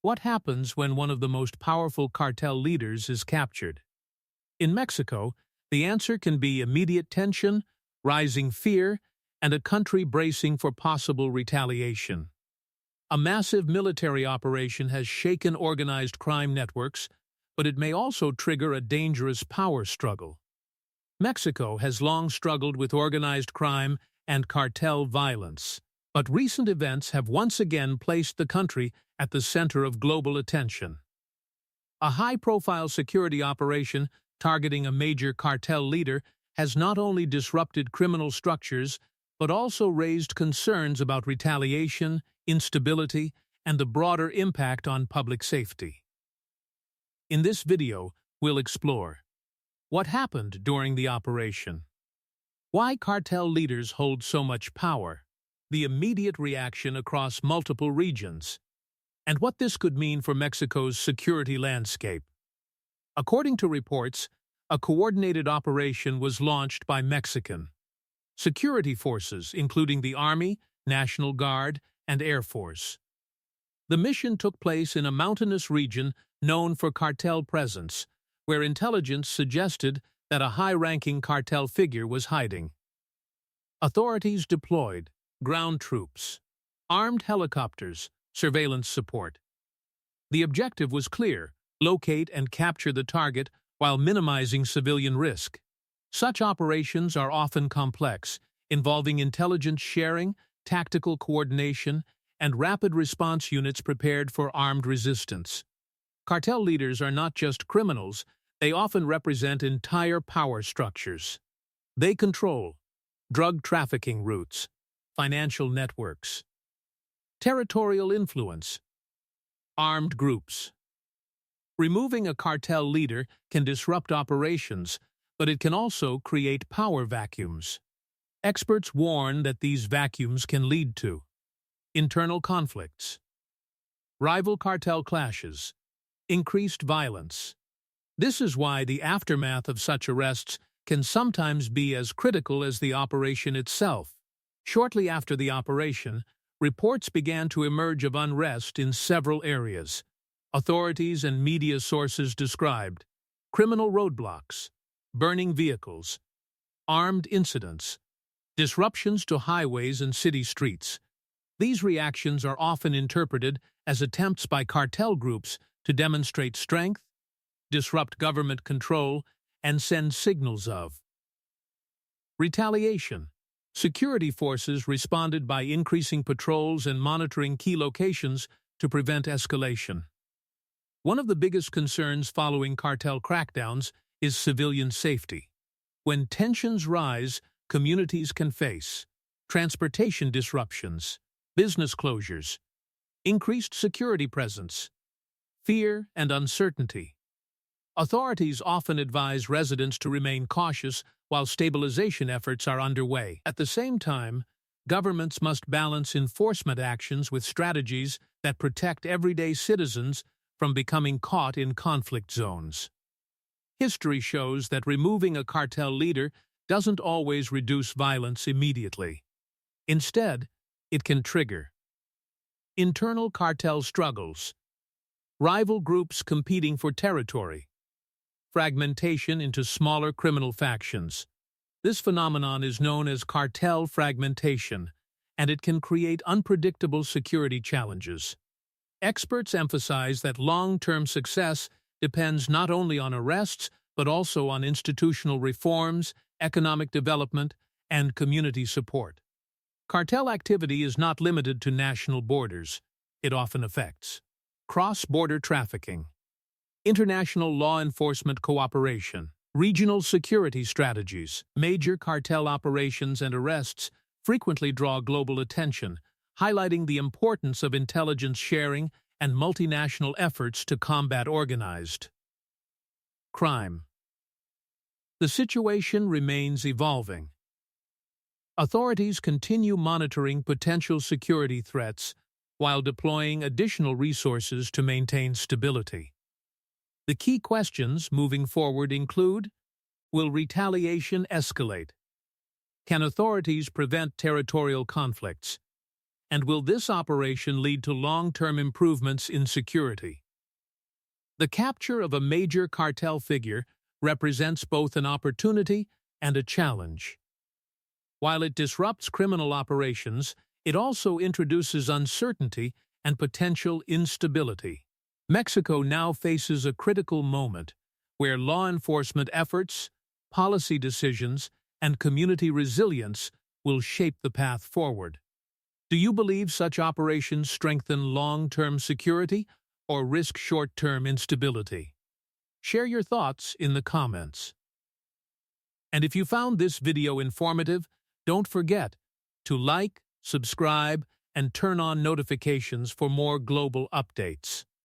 What happens when one of the most powerful cartel leaders is captured? In Mexico, the answer can be immediate tension, rising fear, and a country bracing for possible retaliation. A massive military operation has shaken organized crime networks, but it may also trigger a dangerous power struggle. Mexico has long struggled with organized crime and cartel violence, but recent events have once again placed the country at the center of global attention. A high-profile security operation targeting a major cartel leader has not only disrupted criminal structures, but also raised concerns about retaliation, instability, and the broader impact on public safety. In this video, we'll explore what happened during the operation, why cartel leaders hold so much power, the immediate reaction across multiple regions, and what this could mean for Mexico's security landscape. According to reports, a coordinated operation was launched by Mexican security forces, including the Army, National Guard, and Air Force. The mission took place in a mountainous region known for cartel presence, where intelligence suggested that a high-ranking cartel figure was hiding. Authorities deployed ground troops, armed helicopters, surveillance support. The objective was clear: locate and capture the target while minimizing civilian risk. Such operations are often complex, involving intelligence sharing, tactical coordination, and rapid response units prepared for armed resistance. Cartel leaders are not just criminals, they often represent entire power structures. They control drug trafficking routes, financial networks, territorial influence, armed groups. Removing a cartel leader can disrupt operations, but it can also create power vacuums. Experts warn that these vacuums can lead to internal conflicts, rival cartel clashes, increased violence. This is why the aftermath of such arrests can sometimes be as critical as the operation itself. Shortly after the operation, reports began to emerge of unrest in several areas. Authorities and media sources described criminal roadblocks, burning vehicles, armed incidents, disruptions to highways and city streets. These reactions are often interpreted as attempts by cartel groups to demonstrate strength, disrupt government control, and send signals of retaliation. Security forces responded by increasing patrols and monitoring key locations to prevent escalation. One of the biggest concerns following cartel crackdowns is civilian safety. When tensions rise, communities can face transportation disruptions, business closures, increased security presence, fear and uncertainty. Authorities often advise residents to remain cautious while stabilization efforts are underway. At the same time, governments must balance enforcement actions with strategies that protect everyday citizens from becoming caught in conflict zones. History shows that removing a cartel leader doesn't always reduce violence immediately. Instead, it can trigger internal cartel struggles, rival groups competing for territory, fragmentation into smaller criminal factions. This phenomenon is known as cartel fragmentation, and it can create unpredictable security challenges. Experts emphasize that long-term success depends not only on arrests, but also on institutional reforms, economic development, and community support. Cartel activity is not limited to national borders. It often affects cross-border trafficking, international law enforcement cooperation, regional security strategies. Major cartel operations and arrests frequently draw global attention, highlighting the importance of intelligence sharing and multinational efforts to combat organized crime. The situation remains evolving. Authorities continue monitoring potential security threats while deploying additional resources to maintain stability. The key questions moving forward include: will retaliation escalate? Can authorities prevent territorial conflicts? And will this operation lead to long-term improvements in security? The capture of a major cartel figure represents both an opportunity and a challenge. While it disrupts criminal operations, it also introduces uncertainty and potential instability. Mexico now faces a critical moment where law enforcement efforts, policy decisions, and community resilience will shape the path forward. Do you believe such operations strengthen long-term security or risk short-term instability? Share your thoughts in the comments. And if you found this video informative, don't forget to like, subscribe, and turn on notifications for more global updates.